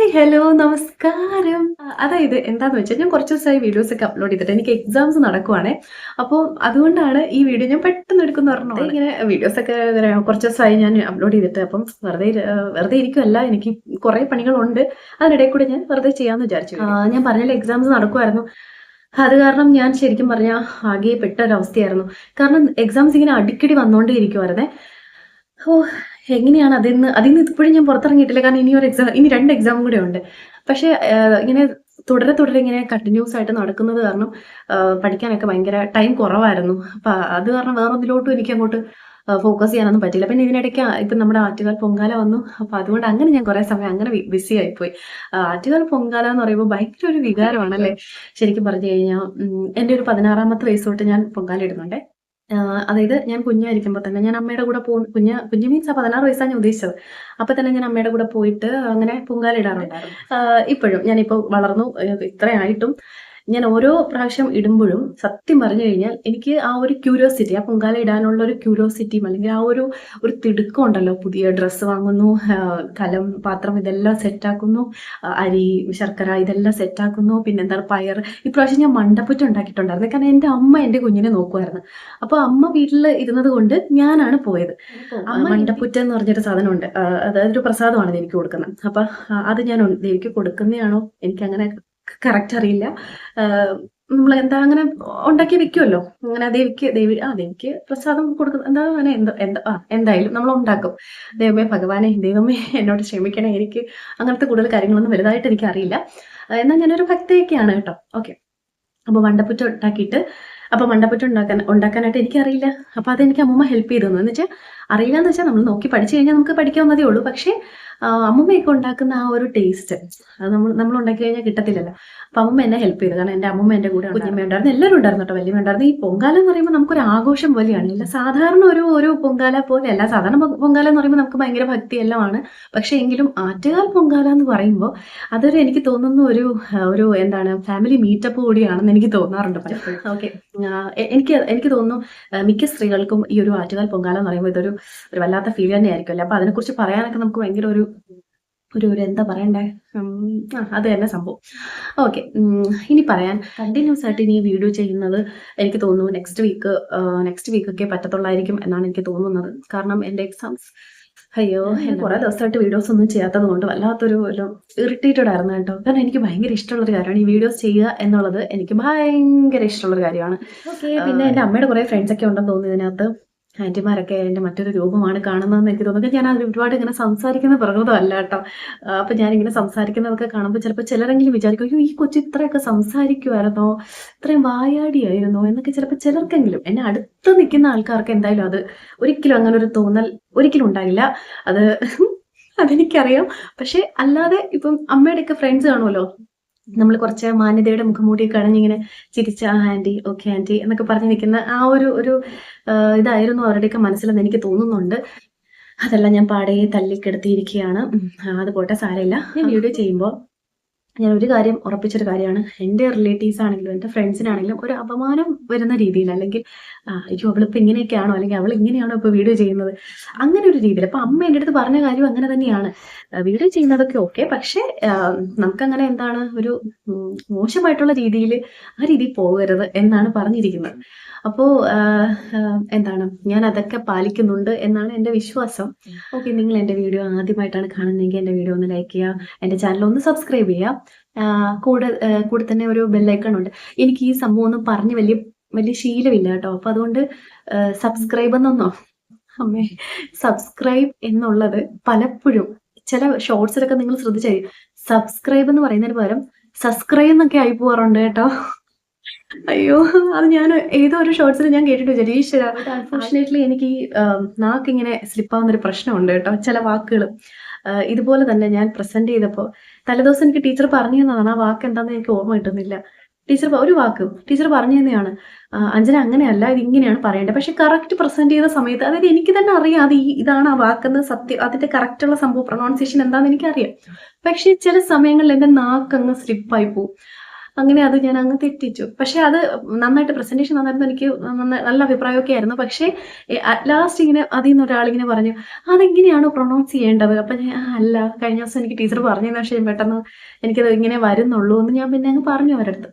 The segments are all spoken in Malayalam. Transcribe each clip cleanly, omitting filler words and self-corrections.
ഹായ് ഹലോ നമസ്കാരം. അതായത് എന്താന്ന് വെച്ചാൽ ഞാൻ കുറച്ച് ദിവസമായി വീഡിയോസ് ഒക്കെ അപ്ലോഡ് ചെയ്തിട്ട് എനിക്ക് എക്സാംസ് നടക്കുവാണേ. അപ്പോൾ അതുകൊണ്ടാണ് ഈ വീഡിയോ ഞാൻ പെട്ടെന്ന് എടുക്കുന്ന പറഞ്ഞത്. ഇങ്ങനെ വീഡിയോസ് ഒക്കെ കുറച്ച് ദിവസമായി ഞാൻ അപ്ലോഡ് ചെയ്തിട്ട് അപ്പം വെറുതെ ഇരിക്കുമല്ല, എനിക്ക് കുറേ പണികളുണ്ട്. അതിനിടയിൽ കൂടെ ഞാൻ വെറുതെ ചെയ്യാമെന്ന് വിചാരിച്ചു. ഞാൻ പറഞ്ഞാൽ എക്സാംസ് നടക്കുമായിരുന്നു. അത് കാരണം ഞാൻ ശരിക്കും പറഞ്ഞാൽ ആകെ പെട്ട ഒരവസ്ഥയായിരുന്നു. കാരണം എക്സാംസ് ഇങ്ങനെ അടിക്കടി വന്നുകൊണ്ടേ ഇരിക്കുമായിരുന്നേ. ഓ! എങ്ങനെയാണ് അതിന്ന് ഇപ്പോഴും ഞാൻ പുറത്തിറങ്ങിയിട്ടില്ല. കാരണം ഇനി 2 എക്സാമും കൂടെ ഉണ്ട്. പക്ഷേ ഇങ്ങനെ തുടരെ ഇങ്ങനെ കണ്ടിന്യൂസ് ആയിട്ട് നടക്കുന്നത് കാരണം പഠിക്കാനൊക്കെ ഭയങ്കര ടൈം കുറവായിരുന്നു. അപ്പൊ അത് കാരണം വേറൊന്നിലോട്ടും എനിക്കങ്ങോട്ട് ഫോക്കസ് ചെയ്യാനൊന്നും പറ്റിയില്ല. പിന്നെ ഇതിനിടയ്ക്ക് ഇപ്പം നമ്മുടെ ആറ്റുകാൽ പൊങ്കാല വന്നു. അപ്പൊ അതുകൊണ്ട് അങ്ങനെ ഞാൻ കുറേ സമയം അങ്ങനെ ബിസി ആയിപ്പോയി. ആറ്റുകാൽ പൊങ്കാല എന്ന് പറയുമ്പോൾ ഭയങ്കര ഒരു വികാരമാണല്ലേ? ശരിക്കും പറഞ്ഞു കഴിഞ്ഞാൽ എൻ്റെ ഒരു 16ാമത്തെ വയസ്സ് തൊട്ട് ഞാൻ പൊങ്കാല ഇടുന്നുണ്ടേ. അതായത് ഞാൻ കുഞ്ഞായിരിക്കുമ്പോ തന്നെ ഞാൻ അമ്മയുടെ കൂടെ കുഞ്ഞ് മീൻസ് 16 വയസ്സാണ് ഞാൻ ഉദ്ദേശിച്ചത്. അപ്പൊ തന്നെ ഞാൻ അമ്മയുടെ കൂടെ പോയിട്ട് അങ്ങനെ പൊങ്കാല ഇടാറുണ്ടായിരുന്നു. ഇപ്പഴും ഞാനിപ്പോ വളർന്നു, ഇത്രയായിട്ടും ഞാൻ ഓരോ പ്രാവശ്യം ഇടുമ്പോഴും സത്യം പറഞ്ഞു കഴിഞ്ഞാൽ എനിക്ക് ആ ഒരു ക്യൂരിയോസിറ്റി, ആ പൊങ്കാല ഇടാനുള്ള ഒരു ക്യൂരിയോസിറ്റിയും അല്ലെങ്കിൽ ആ ഒരു തിടുക്കം ഉണ്ടല്ലോ. പുതിയ ഡ്രസ്സ് വാങ്ങുന്നു, കലം, പാത്രം ഇതെല്ലാം സെറ്റാക്കുന്നു, അരി, ശർക്കര ഇതെല്ലാം സെറ്റാക്കുന്നു, പിന്നെന്താണ് പയർ. ഇപ്രാവശ്യം ഞാൻ മണ്ടപ്പുറ്റ് ഉണ്ടാക്കിയിട്ടുണ്ടായിരുന്നു. കാരണം എൻ്റെ അമ്മ എൻ്റെ കുഞ്ഞിനെ നോക്കുമായിരുന്നു. അപ്പോൾ അമ്മ വീട്ടിൽ ഇരുന്നത് കൊണ്ട് ഞാനാണ് പോയത്. മണ്ടപ്പുറ്റ് എന്ന് പറഞ്ഞൊരു സാധനമുണ്ട്. അതായത് ഒരു പ്രസാദമാണ് എനിക്ക് കൊടുക്കുന്നത്. അപ്പൊ അത് ഞാൻ ദേവിക്ക് കൊടുക്കുന്നതാണോ എനിക്കങ്ങനെ കറക്റ്റ് അറിയില്ല. നമ്മളെന്താ അങ്ങനെ ഉണ്ടാക്കി വെക്കുമല്ലോ. അങ്ങനെ ദേവിക്ക് പ്രസാദം കൊടുക്കുന്ന എന്താ അങ്ങനെ എന്തായാലും നമ്മൾ ഉണ്ടാക്കും. ദൈവമേ എന്നോട് ക്ഷമിക്കണേ. എനിക്ക് അങ്ങനത്തെ കൂടുതൽ കാര്യങ്ങളൊന്നും വലുതായിട്ട് എനിക്ക് അറിയില്ല. എന്നാൽ ഞാനൊരു ഭക്തയൊക്കെയാണ് കേട്ടോ. ഓക്കെ. അപ്പോൾ മണ്ടപ്പുറ്റ് ഉണ്ടാക്കാനായിട്ട് എനിക്കറിയില്ല. അപ്പോൾ അതെനിക്ക് അമ്മൂമ്മ ഹെൽപ്പ് ചെയ്തു തന്നു. എന്ന് വെച്ചാൽ അറിയില്ല എന്ന് വെച്ചാൽ നമ്മൾ നോക്കി പഠിച്ചു കഴിഞ്ഞാൽ നമുക്ക് പഠിക്കാവുന്നതേ ഉള്ളൂ. പക്ഷേ അമ്മൂമ്മയൊക്കെ ഉണ്ടാക്കുന്ന ആ ഒരു ടേസ്റ്റ് അത് നമ്മൾ ഉണ്ടാക്കി കഴിഞ്ഞാൽ കിട്ടത്തില്ലല്ലോ. അപ്പം അമ്മൂമ്മ എന്നെ ഹെൽപ്പ് ചെയ്തു. കാരണം എൻ്റെ അമ്മൂമ്മ എൻ്റെ കൂടെ, കുഞ്ഞമ്മ ഉണ്ടായിരുന്നു, എല്ലാവരും ഉണ്ടായിരുന്നു കേട്ടോ. വല്യമ്മ ഉണ്ടായിരുന്നു. ഈ പൊങ്കാല എന്ന് പറയുമ്പോൾ നമുക്കൊരു ആഘോഷം പോലെയാണ്. ഇല്ല സാധാരണ ഒരു പൊങ്കാല പോലെയല്ല. സാധാരണ പൊങ്കാല എന്ന് പറയുമ്പോൾ നമുക്ക് ഭയങ്കര ഭക്തി എല്ലാമാണ്. പക്ഷേ എങ്കിലും ആറ്റുകാൽ പൊങ്കാല എന്ന് പറയുമ്പോൾ അതൊരു എനിക്ക് തോന്നുന്നു ഒരു എന്താണ് ഫാമിലി മീറ്റപ്പ് കൂടിയാണെന്ന് എനിക്ക് തോന്നാറുണ്ട് പലപ്പോഴും. ഓക്കെ. എനിക്ക് തോന്നുന്നു മിക്ക സ്ത്രീകൾക്കും ഈ ഒരു ആറ്റുകാൽ പൊങ്കാല എന്ന് പറയുമ്പോൾ ഇതൊരു വല്ലാത്ത ഫീൽ തന്നെയായിരിക്കുമല്ലോ. അപ്പൊ അതിനെക്കുറിച്ച് പറയാനൊക്കെ നമുക്ക് ഭയങ്കര ഒരു എന്താ പറയണ്ടേ, അത് തന്നെ സംഭവം. ഓക്കെ. ഇനി പറയാൻ കണ്ടിന്യൂസ് ആയിട്ട് ഇനി വീഡിയോ ചെയ്യുന്നത് എനിക്ക് തോന്നുന്നു നെക്സ്റ്റ് വീക്കൊക്കെ പറ്റത്തുള്ളായിരിക്കും എന്നാണ് എനിക്ക് തോന്നുന്നത്. കാരണം എൻ്റെ എക്സാംസ് കുറെ ദിവസമായിട്ട് വീഡിയോസ് ഒന്നും ചെയ്യാത്തത് കൊണ്ട് വല്ലാത്തൊരു ഇറിറ്റേറ്റഡ് ആയിരുന്നു കേട്ടോ. കാരണം എനിക്ക് ഭയങ്കര ഇഷ്ടമുള്ളൊരു കാര്യമാണ് ഈ വീഡിയോസ് ചെയ്യുക എന്നുള്ളത്. എനിക്ക് ഭയങ്കര ഇഷ്ടമുള്ളൊരു കാര്യമാണ്. ഓക്കെ. പിന്നെ എൻ്റെ അമ്മയുടെ കുറെ ഫ്രണ്ട്സ് ഒക്കെ ഉണ്ടെന്ന് തോന്നുന്നു ഇതിനകത്ത്. ആൻറ്റിമാരൊക്കെ എൻ്റെ മറ്റൊരു രൂപമാണ് കാണുന്നതെന്ന് എനിക്ക് തോന്നുന്നു. ഞാൻ അത് ഒരുപാട് ഇങ്ങനെ സംസാരിക്കുന്ന പ്രകൃതമല്ല കേട്ടോ. അപ്പൊ ഞാനിങ്ങനെ സംസാരിക്കുന്നതൊക്കെ കാണുമ്പോൾ ചിലപ്പോൾ ചിലരെങ്കിലും വിചാരിക്കും, അയ്യോ ഈ കൊച്ചു ഇത്രയൊക്കെ സംസാരിക്കുമായിരുന്നോ, ഇത്രയും വായാടിയായിരുന്നോ എന്നൊക്കെ ചിലപ്പോൾ ചിലർക്കെങ്കിലും. എന്നെ അടുത്ത് നിൽക്കുന്ന ആൾക്കാർക്ക് എന്തായാലും അത് ഒരിക്കലും അങ്ങനെ ഒരു തോന്നൽ ഒരിക്കലും ഉണ്ടാകില്ല. അത് അതെനിക്കറിയാം. പക്ഷെ അല്ലാതെ ഇപ്പം അമ്മയുടെയൊക്കെ ഫ്രണ്ട്സ് കാണുമല്ലോ, നമ്മൾ കുറച്ച് മാന്യതയുടെ മുഖംമൂടിയൊക്കെ അണിഞ്ഞിങ്ങനെ ചിരിച്ച ആൻറ്റി, ഓക്കെ ആൻറ്റി എന്നൊക്കെ പറഞ്ഞ് നിൽക്കുന്ന ആ ഒരു ഇതായിരുന്നു അവരുടെയൊക്കെ മനസ്സിലെന്ന് എനിക്ക് തോന്നുന്നുണ്ട്. അതെല്ലാം ഞാൻ പാടെ തല്ലിക്കെടുത്തിയിരിക്കുകയാണ്. അത് പോട്ടെ, സാരമില്ല. ഞാൻ വീഡിയോ ചെയ്യുമ്പോൾ ഞാൻ ഒരു കാര്യം ഉറപ്പിച്ചൊരു കാര്യമാണ്. എൻ്റെ റിലേറ്റീവ്സ് ആണെങ്കിലും എൻ്റെ ഫ്രണ്ട്സിനാണെങ്കിലും ഒരു അപമാനം വരുന്ന രീതിയിൽ, അല്ലെങ്കിൽ അയ്യോ അവളിപ്പോൾ ഇങ്ങനെയൊക്കെയാണോ, അല്ലെങ്കിൽ അവൾ ഇങ്ങനെയാണോ ഇപ്പോൾ വീഡിയോ ചെയ്യുന്നത്, അങ്ങനെ ഒരു രീതിയിൽ. അപ്പം അമ്മ എൻ്റെ അടുത്ത് പറഞ്ഞ കാര്യം അങ്ങനെ തന്നെയാണ്. വീഡിയോ ചെയ്യുന്നതൊക്കെ ഓക്കെ, പക്ഷേ നമുക്കങ്ങനെ എന്താണ് ഒരു മോശമായിട്ടുള്ള രീതിയിൽ ആ രീതിയിൽ പോകരുത് എന്നാണ് പറഞ്ഞിരിക്കുന്നത്. അപ്പോൾ എന്താണ് ഞാൻ അതൊക്കെ പാലിക്കുന്നുണ്ട് എന്നാണ് എൻ്റെ വിശ്വാസം. ഓക്കെ. നിങ്ങൾ എൻ്റെ വീഡിയോ ആദ്യമായിട്ടാണ് കാണുന്നതെങ്കിൽ എൻ്റെ വീഡിയോ ഒന്ന് ലൈക്ക് ചെയ്യുക, എൻ്റെ ചാനൽ ഒന്ന് സബ്സ്ക്രൈബ് ചെയ്യുക. കൂടെ തന്നെ ഒരു ബെല്ലൈക്കൺ ഉണ്ട്. എനിക്ക് ഈ സംഭവം ഒന്നും പറഞ്ഞ് വലിയ ശീലമില്ല കേട്ടോ. അപ്പൊ അതുകൊണ്ട് സബ്സ്ക്രൈബ് എന്നുള്ളത് പലപ്പോഴും ചില ഷോർട്സിലൊക്കെ നിങ്ങൾ ശ്രദ്ധിച്ചാൽ സബ്സ്ക്രൈബ് എന്ന് പറയുന്നതിന് പകരം സബ്സ്ക്രൈബ് എന്നൊക്കെ ആയി പോകാറുണ്ട് കേട്ടോ. അയ്യോ, അത് ഞാൻ ഏതോ ഒരു ഷോർട്സിൽ ഞാൻ കേട്ടിട്ട് വിചാരിച്ചു, ഈശ്വര. അൺഫോർച്ചുനേറ്റ്ലി എനിക്ക് ഈ നാക്കിങ്ങനെ സ്ലിപ്പാവുന്നൊരു പ്രശ്നമുണ്ട് കേട്ടോ. ചില വാക്കുകൾ ഇതുപോലെ തന്നെ ഞാൻ പ്രസന്റ് ചെയ്തപ്പോൾ തലേദിവസം എനിക്ക് ടീച്ചർ പറഞ്ഞു തന്നതാണ്. ആ വാക്ക് എന്താണെന്ന് എനിക്ക് ഓർമ്മ കിട്ടുന്നില്ല. ടീച്ചർ പറഞ്ഞു തന്നെയാണ്, അഞ്ജന അങ്ങനെയല്ല, ഇത് ഇങ്ങനെയാണ് പറയേണ്ടത്. പക്ഷെ കറക്റ്റ് പ്രസന്റ് ചെയ്ത സമയത്ത്, അതായത് എനിക്ക് തന്നെ അറിയാം അത് ഇതാണ് ആ വാക്കെന്ന്, സത്യം അതിന്റെ കറക്റ്റുള്ള സംഭവം പ്രൊണൗൺസിയേഷൻ എന്താണെന്ന് എനിക്കറിയാം. പക്ഷെ ചില സമയങ്ങളിൽ എൻ്റെ നാക്കങ്ങ് സ്ലിപ്പായി പോവും. അങ്ങനെ അത് ഞാൻ അങ്ങ് തെറ്റിച്ചു. പക്ഷെ അത് നന്നായിട്ട് പ്രസന്റേഷൻ നന്നായിരുന്നു. എനിക്ക് നല്ല അഭിപ്രായമൊക്കെ ആയിരുന്നു. പക്ഷേ അറ്റ് ലാസ്റ്റ് ഇങ്ങനെ അതിൽ നിന്ന് ഒരാളിങ്ങനെ പറഞ്ഞു, "അതെങ്ങനെയാണ് പ്രൊനൗൺസ് ചെയ്യേണ്ടത്?" അപ്പം ഞാൻ അല്ല കഴിഞ്ഞ ദിവസം എനിക്ക് ടീച്ചർ പറഞ്ഞതിന് ശേഷം പെട്ടെന്ന് എനിക്കത് ഇങ്ങനെ വരുന്നുള്ളൂ എന്ന് ഞാൻ പിന്നെ അങ്ങ് പറഞ്ഞു അവരടുത്ത്.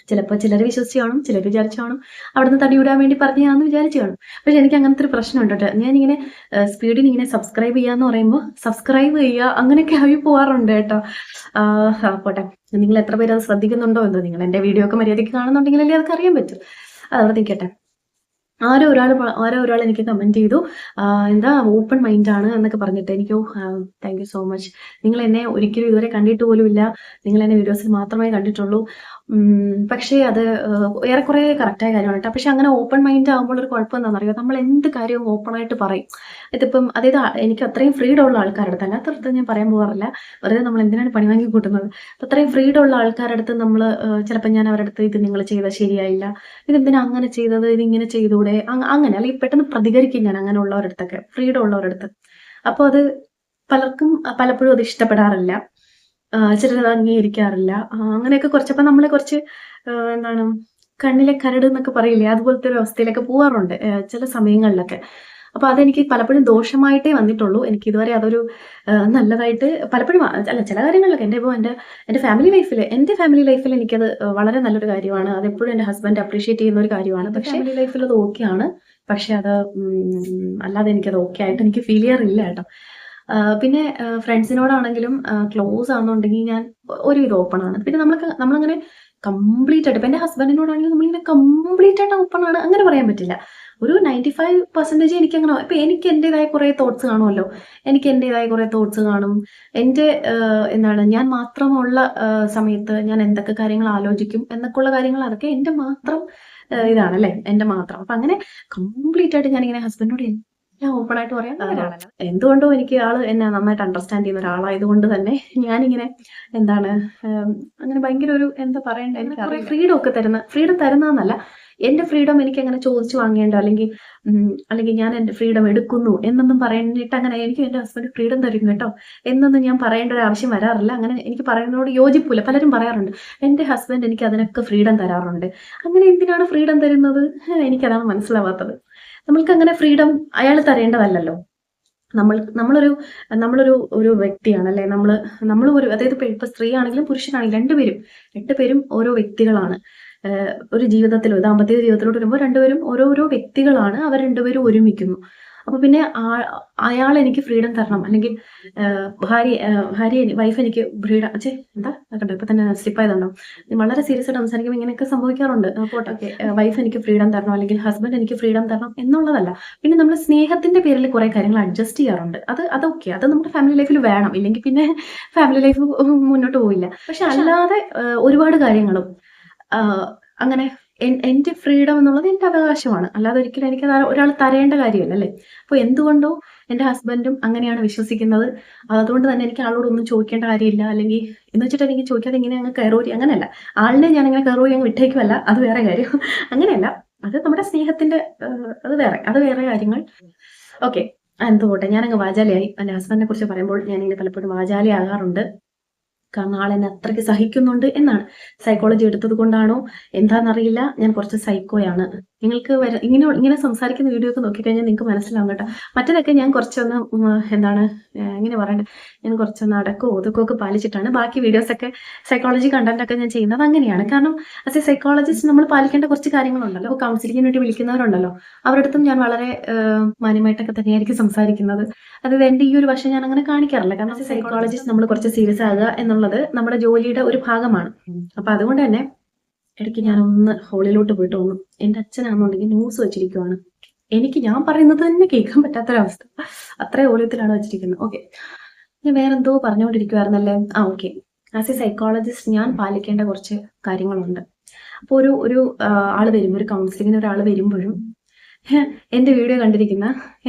ചിലപ്പോൾ ചിലർ വിശ്വസിച്ച് കാണും, ചിലർ വിചാരിച്ച് കാണും അവിടുന്ന് തടി വിടാൻ വേണ്ടി പറഞ്ഞതാണെന്ന് വിചാരിച്ച് കാണും. പക്ഷെ എനിക്ക് അങ്ങനത്തെ ഒരു പ്രശ്നമുണ്ട് കേട്ടോ. ഞാനിങ്ങനെ സ്പീഡിന് ഇങ്ങനെ സബ്സ്ക്രൈബ് ചെയ്യാന്ന് പറയുമ്പോൾ സബ്സ്ക്രൈബ് ചെയ്യുക അങ്ങനെയൊക്കെ ആയി പോകാറുണ്ട് കേട്ടോ. പോട്ടെ, നിങ്ങൾ എത്ര പേര് അത് ശ്രദ്ധിക്കുന്നുണ്ടോ എന്തോ. നിങ്ങൾ എൻ്റെ വീഡിയോ ഒക്കെ മര്യാദയ്ക്ക് കാണുന്നുണ്ടെങ്കിലല്ലേ അതൊക്കെ അറിയാൻ പറ്റും. അതവിടെ നിൽക്കട്ടെ. ആരോ ഒരാൾ എനിക്ക് കമന്റ് ചെയ്തു, എന്താ ഓപ്പൺ മൈൻഡ് ആണ് എന്നൊക്കെ പറഞ്ഞിട്ട്. എനിക്ക് താങ്ക് യു സോ മച്ച്. നിങ്ങൾ എന്നെ ഒരിക്കലും ഇതുവരെ കണ്ടിട്ട് പോലും ഇല്ല, നിങ്ങൾ എന്നെ വീഡിയോസിൽ മാത്രമേ കണ്ടിട്ടുള്ളൂ. പക്ഷേ അത് ഏറെക്കുറെ കറക്റ്റായ കാര്യമാണ് കേട്ടോ. പക്ഷെ അങ്ങനെ ഓപ്പൺ മൈൻഡ് ആകുമ്പോൾ ഒരു കുഴപ്പം എന്താണെന്നറിയോ, നമ്മൾ എന്ത് കാര്യവും ഓപ്പൺ ആയിട്ട് പറയും. ഇതിപ്പം അതായത് എനിക്ക് അത്രയും ഫ്രീഡം ഉള്ള ആൾക്കാരുടെ അടുത്ത്, അല്ലാത്തടുത്ത് ഞാൻ പറയാൻ പോകാറില്ല, വെറുതെ നമ്മൾ എന്തിനാണ് പണി വാങ്ങി കൂട്ടുന്നത്. അപ്പം അത്രയും ഫ്രീഡം ഉള്ള ആൾക്കാരുടെ അടുത്ത് നമ്മൾ ചിലപ്പോൾ ഞാൻ അവരുടെ അടുത്ത് ഇത് നിങ്ങൾ ചെയ്താൽ ശരിയായില്ല, ഇതെന്തിനാ അങ്ങനെ ചെയ്തത്, ഇതിങ്ങനെ ചെയ്തൂടെ, അങ്ങനെ അല്ലെങ്കിൽ പെട്ടെന്ന് പ്രതികരിക്കും ഞാൻ അങ്ങനെയുള്ളവരുടെ അടുത്തൊക്കെ, ഫ്രീഡം ഉള്ളവരുടെ അടുത്ത്. അപ്പോൾ അത് പലർക്കും പലപ്പോഴും അത് ഇഷ്ടപ്പെടാറില്ല, ചിലരത് അംഗീകരിക്കാറില്ല. അങ്ങനെയൊക്കെ കുറച്ചപ്പോൾ നമ്മളെ കുറച്ച് എന്താണ് കണ്ണിലെ കരട് എന്നൊക്കെ പറയില്ലേ, അതുപോലത്തെ ഒരു അവസ്ഥയിലൊക്കെ പോകാറുണ്ട് ചില സമയങ്ങളിലൊക്കെ. അപ്പോൾ അതെനിക്ക് പലപ്പോഴും ദോഷമായിട്ടേ വന്നിട്ടുള്ളൂ. എനിക്ക് ഇതുവരെ അതൊരു നല്ലതായിട്ട് പലപ്പോഴും അല്ല, ചില കാര്യങ്ങളിലൊക്കെ എൻ്റെ ഫാമിലി ലൈഫിൽ എനിക്കത് വളരെ നല്ലൊരു കാര്യമാണ്. അതെപ്പോഴും എൻ്റെ ഹസ്ബൻഡ് അപ്രീഷിയേറ്റ് ചെയ്യുന്ന ഒരു കാര്യമാണ്. പക്ഷേ ഫാമിലി ലൈഫിൽ അത് ഓക്കെയാണ്. പക്ഷെ അത് അല്ലാതെ എനിക്കത് ഓക്കെ ആയിട്ട് എനിക്ക് ഫീൽ ചെയ്യാറില്ല കേട്ടോ. പിന്നെ ഫ്രണ്ട്സിനോടാണെങ്കിലും ക്ലോസ് ആണെന്നുണ്ടെങ്കിൽ ഞാൻ ഒരുവിധം ഓപ്പൺ ആണ്. പിന്നെ നമ്മളങ്ങനെ കംപ്ലീറ്റ് ആയിട്ട്, ഇപ്പം എൻ്റെ ഹസ്ബൻഡിനോടാണെങ്കിലും നമ്മളിങ്ങനെ കംപ്ലീറ്റ് ആയിട്ട് ഓപ്പൺ ആണ് അങ്ങനെ പറയാൻ പറ്റില്ല. ഒരു 95% എനിക്കങ്ങനെ, ഇപ്പം എനിക്ക് എൻ്റെതായ കുറേ തോട്ട്സ് കാണുമല്ലോ. എനിക്ക് എൻ്റെതായ കുറേ തോട്ട്സ് കാണും. എൻ്റെ എന്താണ് ഞാൻ മാത്രമുള്ള സമയത്ത് ഞാൻ എന്തൊക്കെ കാര്യങ്ങൾ ആലോചിക്കും എന്നൊക്കെയുള്ള കാര്യങ്ങൾ, അതൊക്കെ എൻ്റെ മാത്രം ഇതാണല്ലേ, എൻ്റെ മാത്രം. അപ്പം അങ്ങനെ കംപ്ലീറ്റ് ആയിട്ട് ഞാനിങ്ങനെ ഹസ്ബൻഡിനോട് ഞാൻ ഓപ്പൺ ആയിട്ട് പറയാൻ ഒരാളല്ല. എന്തുകൊണ്ടോ എനിക്ക് ആള് എന്നെ നന്നായിട്ട് അണ്ടർസ്റ്റാൻഡ് ചെയ്യുന്ന ഒരാളായതുകൊണ്ട് തന്നെ ഞാനിങ്ങനെ എന്താണ് അങ്ങനെ ഭയങ്കര ഒരു എന്താ പറയണ്ടേ, എനിക്ക് കുറെ ഫ്രീഡം തരുന്നതെന്നല്ല, എൻ്റെ ഫ്രീഡം എനിക്ക് അങ്ങനെ ചോദിച്ചു വാങ്ങേണ്ട, അല്ലെങ്കിൽ ഞാൻ എൻ്റെ ഫ്രീഡം എടുക്കുന്നു എന്നൊന്നും പറയണ്ടിട്ട് അങ്ങനെ എനിക്ക് എൻ്റെ ഹസ്ബൻഡ് ഫ്രീഡം തരും കേട്ടോ എന്നൊന്നും ഞാൻ പറയേണ്ട ഒരു ആവശ്യം വരാറില്ല. അങ്ങനെ എനിക്ക് പറയുന്നതോട് യോജിപ്പില്ല. പലരും പറയാറുണ്ട് എൻ്റെ ഹസ്ബൻഡ് എനിക്ക് അതിനൊക്കെ ഫ്രീഡം തരാറുണ്ട്. അങ്ങനെ എന്തിനാണ് ഫ്രീഡം തരുന്നത്? എനിക്കതാണ് മനസ്സിലാവാത്തത്. നമ്മൾക്കങ്ങനെ ഫ്രീഡം അയാൾ തരേണ്ടതല്ലല്ലോ. നമ്മളൊരു ഒരു വ്യക്തിയാണല്ലേ. നമ്മളും അതായത് ഇപ്പൊ സ്ത്രീ ആണെങ്കിലും പുരുഷനാണെങ്കിലും രണ്ടുപേരും ഓരോ വ്യക്തികളാണ്. ഒരു ദാമ്പത്യ ജീവിതത്തിലോട്ട് വരുമ്പോൾ രണ്ടുപേരും ഓരോരോ വ്യക്തികളാണ്. അവർ രണ്ടുപേരും ഒരുമിക്കുന്നു. അപ്പൊ പിന്നെ അയാൾ എനിക്ക് ഫ്രീഡം തരണം, അല്ലെങ്കിൽ വൈഫ് എനിക്ക് ഫ്രീഡം എന്താ കണ്ടോ, ഇപ്പൊ തന്നെ സ്ലിപ്പായതുണ്ടോ. വളരെ സീരിയസ് ആയിട്ട് സംസാരിക്കുമ്പോൾ ഇങ്ങനെയൊക്കെ സംഭവിക്കാറുണ്ട്. പോട്ടെ, വൈഫ് എനിക്ക് ഫ്രീഡം തരണം അല്ലെങ്കിൽ ഹസ്ബൻഡ് എനിക്ക് ഫ്രീഡം തരണം എന്നുള്ളതല്ല. പിന്നെ നമ്മൾ സ്നേഹത്തിന്റെ പേരിൽ കുറെ കാര്യങ്ങൾ അഡ്ജസ്റ്റ് ചെയ്യാറുണ്ട്. അതൊക്കെ അത് നമ്മുടെ ഫാമിലി ലൈഫിൽ വേണം, ഇല്ലെങ്കിൽ പിന്നെ ഫാമിലി ലൈഫ് മുന്നോട്ട് പോയില്ല. പക്ഷെ അല്ലാതെ ഒരുപാട് കാര്യങ്ങളും അങ്ങനെ എൻ്റെ ഫ്രീഡം എന്നുള്ളത് എൻ്റെ അവകാശമാണ്, അല്ലാതെ ഒരിക്കലും എനിക്ക് ഒരാൾ തരേണ്ട കാര്യമല്ല അല്ലേ. അപ്പോൾ എന്തുകൊണ്ടോ എൻ്റെ ഹസ്ബൻഡും അങ്ങനെയാണ് വിശ്വസിക്കുന്നത്. അതുകൊണ്ട് തന്നെ എനിക്ക് ആളോടൊന്നും ചോദിക്കേണ്ട കാര്യമില്ല, അല്ലെങ്കിൽ എന്ന് വെച്ചിട്ട് എനിക്ക് ചോദിക്കാതെ ഇങ്ങനെ അങ്ങ് കയറൂരി, അങ്ങനെയല്ല. ആളിനെ ഞാൻ അങ്ങനെ കയറൂരി അങ്ങ് വിട്ടേക്കുമല്ല, അത് വേറെ കാര്യം. അങ്ങനെയല്ല, അത് നമ്മുടെ സ്നേഹത്തിന്റെ അത് വേറെ കാര്യങ്ങൾ. ഓക്കെ, എന്തുപോട്ടെ, ഞാനങ്ങ് വാചാലിയായി. എൻ്റെ ഹസ്ബൻഡിനെ കുറിച്ച് പറയുമ്പോൾ ഞാനിങ്ങനെ പലപ്പോഴും വാചാലിയാകാറുണ്ട്. കാരണം ആളെന്നെ അത്രയ്ക്ക് സഹിക്കുന്നുണ്ട് എന്നാണ്. സൈക്കോളജി എടുത്തത് കൊണ്ടാണോ എന്താണെന്നറിയില്ല, ഞാൻ കുറച്ച് സൈക്കോയാണ്. നിങ്ങൾക്ക് ഇങ്ങനെ സംസാരിക്കുന്ന വീഡിയോ ഒക്കെ നോക്കിക്കഴിഞ്ഞാൽ നിങ്ങൾക്ക് മനസ്സിലാവും കേട്ടോ. മറ്റേതൊക്കെ ഞാൻ കുറച്ചൊന്ന് എന്താണ് എങ്ങനെ പറയണ്ടേ, ഞാൻ കുറച്ചൊന്ന് അടക്കവും ഒതുക്കമൊക്കെ പാലിച്ചിട്ടാണ് ബാക്കി വീഡിയോസൊക്കെ സൈക്കോളജി കണ്ടന്റൊക്കെ ഞാൻ ചെയ്യുന്നത്. അങ്ങനെയാണ്. കാരണം ആസ് എ സൈക്കോളജിസ്റ്റ് നമ്മൾ പാലിക്കേണ്ട കുറച്ച് കാര്യങ്ങളുണ്ടല്ലോ. അപ്പോൾ കൗൺസിലിങ്ങിന് വേണ്ടി വിളിക്കുന്നവരുണ്ടല്ലോ, അവരുടെ അടുത്തും ഞാൻ വളരെ മാന്യമായിട്ടൊക്കെ തന്നെയായിരിക്കും സംസാരിക്കുന്നത്. അതായത് എൻ്റെ ഈ ഒരു വശം ഞാൻ അങ്ങനെ കാണിക്കാറില്ല. കാരണം ആസ് എ സൈക്കോളജിസ്റ്റ് നമ്മൾ കുറച്ച് സീരിയസ് ആകുക എന്നുള്ളത് നമ്മുടെ ജോലിയുടെ ഒരു ഭാഗമാണ്. അപ്പൊ അതുകൊണ്ട് തന്നെ ഇടയ്ക്ക് ഞാനൊന്ന് ഹോളിലോട്ട് പോയിട്ട് വന്നു. എൻ്റെ അച്ഛനാണെന്നുണ്ടെങ്കിൽ ന്യൂസ് വെച്ചിരിക്കുവാണ്. ഞാൻ പറയുന്നത് തന്നെ കേൾക്കാൻ പറ്റാത്തൊരവസ്ഥ, അത്രയും ഓളിയത്തിലാണ് വെച്ചിരിക്കുന്നത്. ഓക്കെ, ഞാൻ വേറെന്തോ പറഞ്ഞുകൊണ്ടിരിക്കുവായിരുന്നല്ലേ. ഓക്കെ, ആസ് എ സൈക്കോളജിസ്റ്റ് ഞാൻ പാലിക്കേണ്ട കുറച്ച് കാര്യങ്ങളുണ്ട്. അപ്പോൾ ഒരു ആള് വരുമ്പോൾ, ഒരു കൗൺസിലിങ്ങിന് ഒരാൾ വരുമ്പോഴും എൻ്റെ വീഡിയോ കണ്ടിരിക്കുന്ന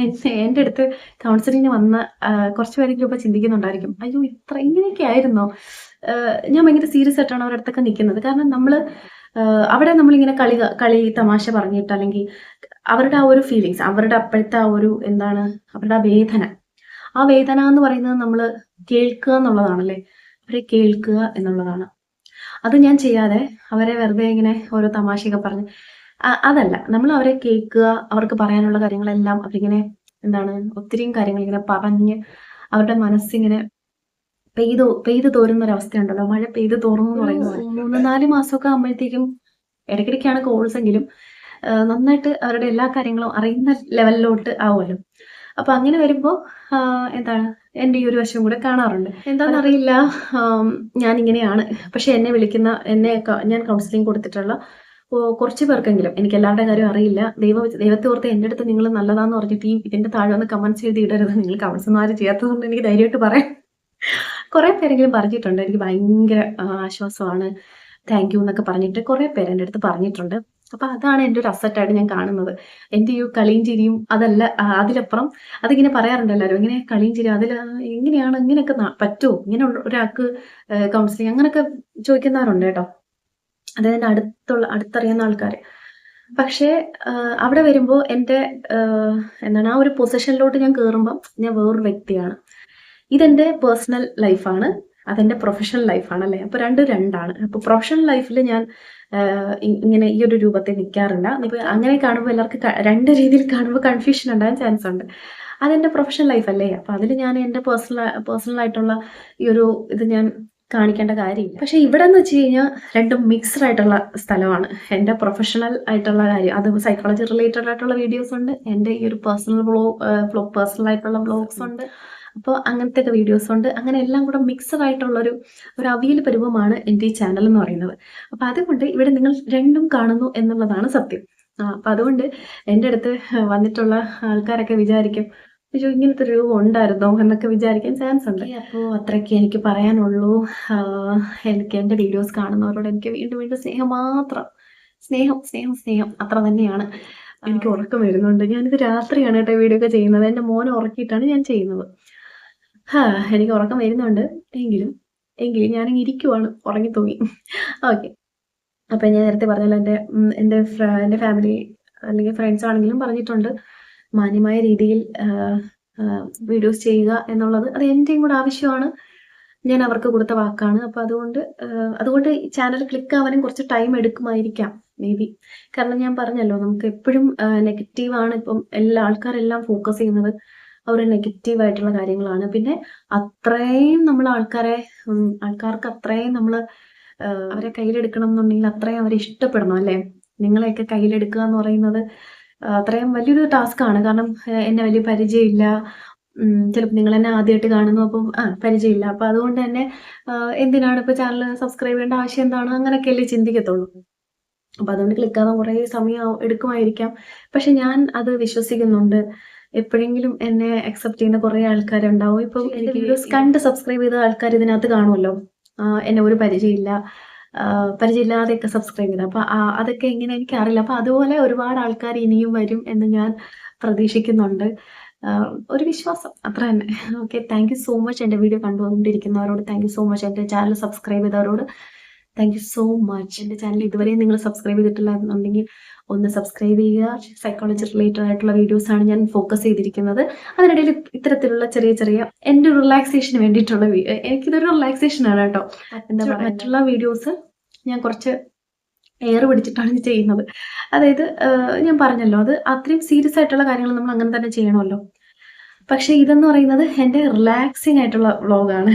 എൻ്റെ അടുത്ത് കൗൺസിലിങ്ങിന് വന്ന കുറച്ച് പേരെങ്കിലും ഇപ്പോൾ ചിന്തിക്കുന്നുണ്ടായിരിക്കും, അയ്യോ ഇങ്ങനെയൊക്കെ ആയിരുന്നോ. ഞാൻ ഭയങ്കര സീരിയസ് ആയിട്ടാണ് അവരുടെ അടുത്തൊക്കെ നിൽക്കുന്നത്. കാരണം അവിടെ നമ്മളിങ്ങനെ കളി തമാശ പറഞ്ഞിട്ട്, അല്ലെങ്കിൽ അവരുടെ ആ ഒരു ഫീലിങ്സ്, അവരുടെ അപ്പോഴത്തെ ആ ഒരു എന്താണ്, അവരുടെ ആ വേദന എന്ന് പറയുന്നത് നമ്മൾ കേൾക്കുക എന്നുള്ളതാണല്ലേ. അവരെ കേൾക്കുക എന്നുള്ളതാണ്. അത് ഞാൻ ചെയ്യാതെ അവരെ വെറുതെ ഇങ്ങനെ ഓരോ തമാശയൊക്കെ പറഞ്ഞ് അതല്ല. നമ്മൾ അവരെ കേൾക്കുക, അവർക്ക് പറയാനുള്ള കാര്യങ്ങളെല്ലാം അവരിങ്ങനെ എന്താണ് ഒത്തിരിയും കാര്യങ്ങൾ ഇങ്ങനെ പറഞ്ഞ് അവരുടെ മനസ്സിങ്ങനെ പെയ്ത് തോരുന്നൊരവസ്ഥയുണ്ടല്ലോ. മഴ പെയ്ത് തോർന്നു എന്ന് പറയുന്ന പോലെ. 3, 4 മാസമൊക്കെ ആകുമ്പോഴത്തേക്കും ഇടയ്ക്കിടയ്ക്കാണ് കോൾസ് എങ്കിലും നന്നായിട്ട് അവരുടെ എല്ലാ കാര്യങ്ങളും അറിയുന്ന ലെവലിലോട്ട് ആവുമല്ലോ. അപ്പൊ അങ്ങനെ വരുമ്പോ എന്താണ് എൻ്റെ ഈ ഒരു വശം കൂടെ കാണാറുണ്ട്. എന്താണെന്നറിയില്ല, ഞാനിങ്ങനെയാണ്. പക്ഷെ എന്നെ വിളിക്കുന്ന ഞാൻ കൗൺസിലിംഗ് കൊടുത്തിട്ടുള്ള കുറച്ച് പേർക്കെങ്കിലും, എനിക്ക് എല്ലാവരുടെ കാര്യം അറിയില്ല. ദൈവത്തെ ഓർത്ത് എൻ്റെ അടുത്ത് നിങ്ങൾ നല്ലതാന്ന് പറഞ്ഞിട്ട് ഇതിന്റെ താഴെ വന്ന് കമന്റ്സ് എഴുതി ഇടരുത്. നിങ്ങൾ കമന്റ്സ് ഒന്നും ആരും ചെയ്യാത്തതുകൊണ്ട് എനിക്ക് ധൈര്യമായിട്ട് പറയാം. കുറെ പേരെങ്കിലും പറഞ്ഞിട്ടുണ്ട് എനിക്ക് ഭയങ്കര ആശ്വാസമാണ്, താങ്ക് യു എന്നൊക്കെ പറഞ്ഞിട്ട് കുറെ പേര് എൻ്റെ അടുത്ത് പറഞ്ഞിട്ടുണ്ട്. അപ്പൊ അതാണ് എൻ്റെ ഒരു അസറ്റായിട്ട് ഞാൻ കാണുന്നത്. എൻ്റെ ഈ കളിയും ചിരിയും അതല്ല, അതിലപ്പുറം അതിങ്ങനെ പറയാറുണ്ട് എല്ലാവരും, ഇങ്ങനെ കളിയും ചിരിയും അതിൽ എങ്ങനെയാണ് ഇങ്ങനെയൊക്കെ പറ്റുമോ, ഇങ്ങനെ ഒരാൾക്ക് കൗൺസിലിംഗ് അങ്ങനെയൊക്കെ ചോദിക്കുന്നവരുണ്ട് കേട്ടോ. അതായത് അടുത്തറിയുന്ന ആൾക്കാർ. പക്ഷേ അവിടെ വരുമ്പോൾ എൻ്റെ എന്താണ് ആ ഒരു പൊസിഷനിലോട്ട് ഞാൻ കയറുമ്പം ഞാൻ വേറൊരു വ്യക്തിയാണ്. ഇതെന്റെ പേഴ്സണൽ ലൈഫാണ്, അതെന്റെ പ്രൊഫഷണൽ ലൈഫാണ് അല്ലേ. അപ്പൊ രണ്ടാണ്. അപ്പൊ പ്രൊഫഷണൽ ലൈഫിൽ ഞാൻ ഇങ്ങനെ ഈ ഒരു രൂപത്തിൽ നിൽക്കാറില്ല. ഇപ്പൊ അങ്ങനെ കാണുമ്പോൾ എല്ലാവർക്കും രണ്ട് രീതിയിൽ കാണുമ്പോൾ കൺഫ്യൂഷൻ ഉണ്ടാകാൻ ചാൻസ് ഉണ്ട്. അതെന്റെ പ്രൊഫഷണൽ ലൈഫ് അല്ലേ. അപ്പൊ അതിൽ ഞാൻ എൻ്റെ പേഴ്സണൽ ആയിട്ടുള്ള ഈ ഒരു ഇത് ഞാൻ കാണിക്കേണ്ട കാര്യമില്ല. പക്ഷെ ഇവിടെ എന്ന് വെച്ച് കഴിഞ്ഞാൽ രണ്ടും മിക്സ്ഡ് ആയിട്ടുള്ള സ്ഥലമാണ്. എൻ്റെ പ്രൊഫഷണൽ ആയിട്ടുള്ള കാര്യം, അത് സൈക്കോളജി റിലേറ്റഡ് ആയിട്ടുള്ള വീഡിയോസ് ഉണ്ട്, എൻ്റെ ഈ ഒരു പേഴ്സണൽ ആയിട്ടുള്ള വ്ളോഗ്സ് ഉണ്ട്. അപ്പോൾ അങ്ങനത്തെ ഒക്കെ വീഡിയോസ് ഉണ്ട്. അങ്ങനെ എല്ലാം കൂടെ മിക്സഡ് ആയിട്ടുള്ള ഒരു അവിയൽ പരുവമാണ് എൻ്റെ ഈ ചാനൽ എന്ന് പറയുന്നത്. അപ്പൊ അതുകൊണ്ട് ഇവിടെ നിങ്ങൾ രണ്ടും കാണുന്നു എന്നുള്ളതാണ് സത്യം. അപ്പൊ അതുകൊണ്ട് എൻ്റെ അടുത്ത് വന്നിട്ടുള്ള ആൾക്കാരൊക്കെ വിചാരിക്കും, അയ്യോ ഇങ്ങനത്തെ ഒരു രൂപം ഉണ്ടായിരുന്നോ എന്നൊക്കെ വിചാരിക്കാൻ ചാൻസ് ഉണ്ട്. അപ്പോൾ അത്രയ്ക്ക് എനിക്ക് പറയാനുള്ളൂ. എനിക്ക് എൻ്റെ വീഡിയോസ് കാണുന്നവരോട് എനിക്ക് വീണ്ടും വീണ്ടും സ്നേഹം മാത്രം. സ്നേഹം സ്നേഹം സ്നേഹം അത്ര തന്നെയാണ്. എനിക്ക് ഉറക്കം വരുന്നുണ്ട്. ഞാനിത് രാത്രിയാണ് കേട്ടോ വീഡിയോ ഒക്കെ ചെയ്യുന്നത്. എൻ്റെ മോനെ ഉറക്കിയിട്ടാണ് ഞാൻ ചെയ്യുന്നത്. എനിക്ക് ഉറക്കം വരുന്നുണ്ട്. എങ്കിലും ഞാനിങ്ങനെ ഇരിക്കുവാണ്, ഉറങ്ങി തൂങ്ങി. ഓക്കെ. അപ്പൊ ഞാൻ നേരത്തെ പറഞ്ഞല്ലോ, എൻ്റെ ഫാമിലി അല്ലെങ്കിൽ ഫ്രണ്ട്സ് ആണെങ്കിലും പറഞ്ഞിട്ടുണ്ട് മാന്യമായ രീതിയിൽ വീഡിയോസ് ചെയ്യുക എന്നുള്ളത്. അത് എൻ്റെയും കൂടെ ആവശ്യമാണ്. ഞാൻ അവർക്ക് കൊടുത്ത വാക്കാണ്. അപ്പൊ അതുകൊണ്ട് ഈ ചാനൽ ക്ലിക്ക് ആവാനും കുറച്ച് ടൈം എടുക്കുമായിരിക്കാം മേ ബി. കാരണം ഞാൻ പറഞ്ഞല്ലോ, നമുക്ക് എപ്പോഴും നെഗറ്റീവാണ് ഇപ്പം ആൾക്കാരെല്ലാം ഫോക്കസ് ചെയ്യുന്നത്. അവർ നെഗറ്റീവ് ആയിട്ടുള്ള കാര്യങ്ങളാണ്. പിന്നെ അത്രയും നമ്മൾ ആൾക്കാർക്ക് അത്രയും നമ്മൾ അവരെ കയ്യിലെടുക്കണം എന്നുണ്ടെങ്കിൽ അത്രയും അവരെ ഇഷ്ടപ്പെടണം അല്ലേ. നിങ്ങളെയൊക്കെ കയ്യിലെടുക്കുക എന്ന് പറയുന്നത് അത്രയും വലിയൊരു ടാസ്ക് ആണ്. കാരണം എന്നെ വലിയ പരിചയമില്ല, ചിലപ്പോൾ നിങ്ങൾ എന്നെ ആദ്യമായിട്ട് കാണുന്നു, അപ്പം പരിചയമില്ല. അപ്പൊ അതുകൊണ്ട് തന്നെ എന്തിനാണ് ഇപ്പൊ ചാനൽ സബ്സ്ക്രൈബ് ചെയ്യേണ്ട ആവശ്യം എന്താണ്, അങ്ങനെയൊക്കെയല്ലേ ചിന്തിക്കത്തുള്ളൂ. അപ്പൊ അതുകൊണ്ട് ക്ലിക്കാവാൻ കുറേ സമയം എടുക്കുമായിരിക്കാം. പക്ഷെ ഞാൻ അത് വിശ്വസിക്കുന്നുണ്ട്. എപ്പോഴെങ്കിലും എന്നെ അക്സെപ്റ്റ് ചെയ്യുന്ന കുറേ ആൾക്കാരുണ്ടാവും. ഇപ്പം എൻ്റെ വീഡിയോസ് കണ്ട് സബ്സ്ക്രൈബ് ചെയ്ത ആൾക്കാർ ഇതിനകത്ത് കാണുമല്ലോ. എന്നെ ഒരു പരിചയമില്ലാതെയൊക്കെ സബ്സ്ക്രൈബ് ചെയ്ത്. അപ്പൊ അതൊക്കെ എങ്ങനെ എനിക്കറിയില്ല. അപ്പൊ അതുപോലെ ഒരുപാട് ആൾക്കാർ ഇനിയും വരും എന്ന് ഞാൻ പ്രതീക്ഷിക്കുന്നുണ്ട്. ഒരു വിശ്വാസം അത്ര തന്നെ. Okay, thank you so much. എൻ്റെ വീഡിയോ കണ്ടുകൊണ്ടിരിക്കുന്നവരോട് താങ്ക് യു സോ മച്ച്. എൻ്റെ ചാനൽ സബ്സ്ക്രൈബ് ചെയ്തവരോട് താങ്ക് യു സോ മച്ച്. എൻ്റെ ചാനൽ ഇതുവരെയും നിങ്ങൾ സബ്സ്ക്രൈബ് ചെയ്തിട്ടില്ല എന്നുണ്ടെങ്കിൽ ഒന്ന് സബ്സ്ക്രൈബ് ചെയ്യുക. സൈക്കോളജി റിലേറ്റഡ് ആയിട്ടുള്ള വീഡിയോസ് ആണ് ഞാൻ ഫോക്കസ് ചെയ്തിരിക്കുന്നത്. അതിനിടയിൽ ഇത്തരത്തിലുള്ള ചെറിയ എൻ്റെ റിലാക്സേഷന് വേണ്ടിയിട്ടുള്ള എനിക്കിതൊരു റിലാക്സേഷൻ ആണ് കേട്ടോ. എന്താ പറയുക, മറ്റുള്ള വീഡിയോസ് ഞാൻ കുറച്ച് എയർ പിടിച്ചിട്ടാണ് ചെയ്യുന്നത്. അതായത് ഞാൻ പറഞ്ഞല്ലോ, അത് അത്രയും സീരിയസ് ആയിട്ടുള്ള കാര്യങ്ങൾ നമ്മൾ അങ്ങനെ തന്നെ ചെയ്യണമല്ലോ. പക്ഷെ ഇതെന്ന് പറയുന്നത് എൻ്റെ റിലാക്സിങ് ആയിട്ടുള്ള വ്ളോഗാണ്.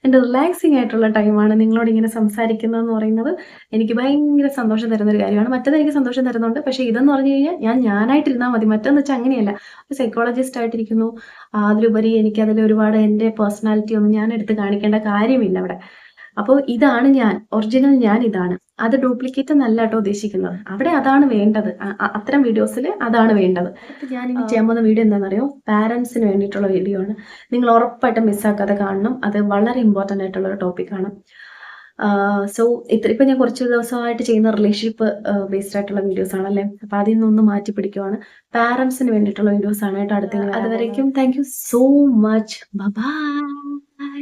എൻ്റെ റിലാക്സിങ് ആയിട്ടുള്ള ടൈമാണ്. നിങ്ങളോട് ഇങ്ങനെ സംസാരിക്കുന്നതെന്ന് പറയുന്നത് എനിക്ക് ഭയങ്കര സന്തോഷം തരുന്ന ഒരു കാര്യമാണ്. മറ്റത് എനിക്ക് സന്തോഷം തരുന്നുണ്ട്. പക്ഷെ ഇതെന്ന് പറഞ്ഞു കഴിഞ്ഞാൽ ഞാനായിട്ടിരുന്നാൽ മതി. മറ്റെന്ന് വെച്ചാൽ അങ്ങനെയല്ല, ഒരു സൈക്കോളജിസ്റ്റ് ആയിട്ടിരിക്കുന്നു. അതിലുപരി എനിക്കതിൽ ഒരുപാട് എൻ്റെ പേഴ്സണാലിറ്റി ഒന്നും ഞാൻ എടുത്ത് കാണിക്കേണ്ട കാര്യമില്ല അവിടെ. അപ്പോൾ ഇതാണ് ഞാൻ, ഒറിജിനൽ ഞാൻ ഇതാണ്. അത് ഡ്യൂപ്ലിക്കേറ്റ് എന്നല്ല കേട്ടോ ഉദ്ദേശിക്കുന്നത്. അവിടെ അതാണ് വേണ്ടത്. അത്തരം വീഡിയോസിൽ അതാണ് വേണ്ടത്. ഞാൻ ഇനി ചെയ്യാൻ പോകുന്ന വീഡിയോ എന്താണെന്നറിയോ, പാരൻസിന് വേണ്ടിയിട്ടുള്ള വീഡിയോ ആണ്. നിങ്ങൾ ഉറപ്പായിട്ടും മിസ്സാക്കാതെ കാണണം. അത് വളരെ ഇമ്പോർട്ടൻ്റ് ആയിട്ടുള്ള ഒരു ടോപ്പിക്കാണ്. സോ ഇപ്പം ഞാൻ കുറച്ച് ദിവസമായിട്ട് ചെയ്യുന്ന റിലേഷൻഷിപ്പ് ബേസ്ഡ് ആയിട്ടുള്ള വീഡിയോസ് ആണല്ലേ. അപ്പം അതിൽ നിന്നൊന്ന് മാറ്റി പിടിക്കുവാണ്. പാരൻസിന് വേണ്ടിയിട്ടുള്ള വീഡിയോസ് ആണ് കേട്ടോ അടുത്ത. അതുവരേക്കും thank you so much. By.